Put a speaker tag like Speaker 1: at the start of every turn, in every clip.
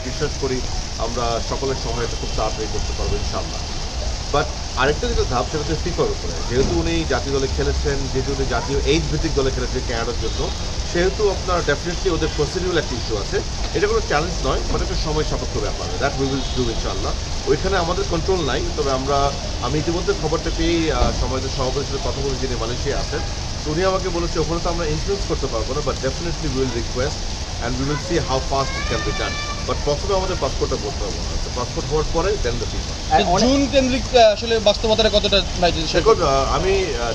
Speaker 1: বিশ্বাস করি আমরা সকলের সহায়তা খুব তাড়াতাড়ি করতে পারবো ইনশাআল্লাহ। বাট আরেকটা যেটা ধাপ সেটা হচ্ছে ফিফার উপরে, যেহেতু উনি জাতীয় দলে খেলেছেন, যেহেতু উনি জাতীয় এইজ ভিত্তিক দলে খেলেছেন ক্যানাডার জন্য, সেহেতু আপনার ডেফিনেটলি ওদের প্রসিডিউরাল একটা ইস্যু আছে। এটা কোনো চ্যালেঞ্জ নয়, বাট একটা সময় সাপেক্ষ ব্যাপার। দ্যাট উই উইল ডু ইনশাআল্লাহ। ওইখানে আমাদের কন্ট্রোল নাই, তবে আমি ইতিমধ্যে খবরটা পেয়েই সমাজের সভাপতির সাথে কথা বলে, যিনি মালয়েশিয়া আছেন, তো উনি আমাকে বলেছে ওখানে তো আমরা ইনফ্লুয়েন্স করতে পারবো না, but definitely will request and we will see how fast it can be done. But প্রথমে আমাদের পাসপোর্টটা করতে হবে, পাসপোর্ট হওয়ার পরে দেন দ্য ফিফা।
Speaker 2: জুন কেন্দ্রিক আসলে বাস্তবতাটা কতটা ভাই?
Speaker 1: দেখুন, আমি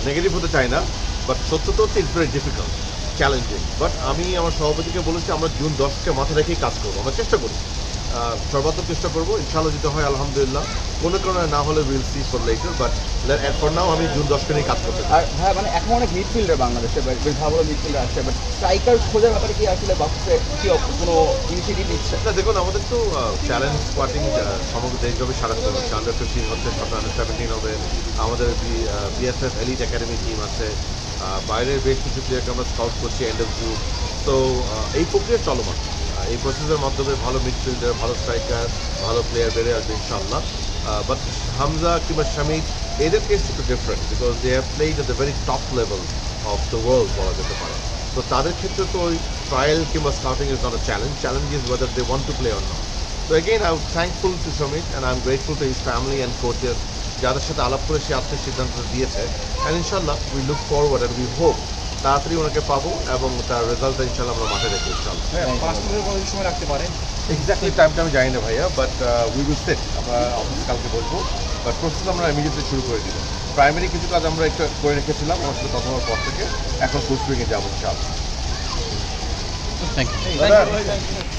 Speaker 1: নেগেটিভ হতে চাই না, বাট সত্য তো হচ্ছে it's very difficult, challenging. But আমি আমার সভাপতিকে বলেছি আমরা জুন 10কে মাথা রেখেই কাজ করবো, আমরা চেষ্টা করি, সর্বাত্মক চেষ্টা করবো। ইনশাআল্লাহ যদি হয় আলহামদুলিল্লাহ, কোনো কারণে না হলে will see for letter, but for now আমি জুন 10কে নিয়ে কাজ করতে চাই।
Speaker 3: আর হ্যাঁ, মানে এখন অনেক মিডফিল্ডার বাংলাদেশে, বেশ ভালো মিডফিল্ডার আসছে, বাট স্ট্রাইকার খোঁজার ব্যাপারে কি আসলে বাস্তবে কি কোনো ইনিশিয়েটিভ নিচ্ছে?
Speaker 1: না দেখুন, আমাদের তো চ্যালেঞ্জ স্কোয়াটিং সমগ্র দেশব্যাপী সারাতে হচ্ছে। আন্ডার 15 হচ্ছে, আন্ডার 17 হবে, আমাদের বিএসএফ এলিট একাডেমি টিম আছে, বাইরের বেশ কিছু প্লেয়ারকে আমরা স্কাউট করছি এন্ড অফ জুন। তো এই প্রক্রিয়া চলমান। এই প্রসেসের মাধ্যমে ভালো মিডফিল্ডার, ভালো স্ট্রাইকার, ভালো প্লেয়ার বেড়ে আসবে ইনশাআল্লাহ। বাট হামজা কিংবা শামিদ, এদের কেস একটু different, because they have played at the very top level of the world বলা যেতে পারে। তো তাদের ক্ষেত্রে তো ওই ট্রায়াল কিংবা scouting is not a challenge, challenge is whether they want to play or not. তো again I am thankful to Shamid and I am grateful to his family and coaches, যাদের সাথে আলাপ করে সে আজকে সিদ্ধান্ত দিয়েছে। অ্যান্ড ইনশাল্লাহ we look forward and we hope তাড়াতাড়ি ওনাকে পাবো এবং তার রেজাল্টটা ইনশাল্লাহ আমরা মাঠে রেখে ইনশাল্লাহ।
Speaker 3: সময় রাখতে পারে
Speaker 1: এক্স্যাক্টলি টাইমটা আমি জানি না ভাইয়া, বাট উই উইল সেট, আমরা অফিসে কালকে বসবো, বাট প্রসেস আমরা ইমিডিয়েটলি শুরু করে দিব। প্রাইমারি কিছু কাজ আমরা একটু করে রেখেছিলাম ওর সাথে কথা হওয়ার পর থেকে, এখন ফুল স্প্রিংয়ে যাবো ইনশাল্লাহ।
Speaker 2: Thank you.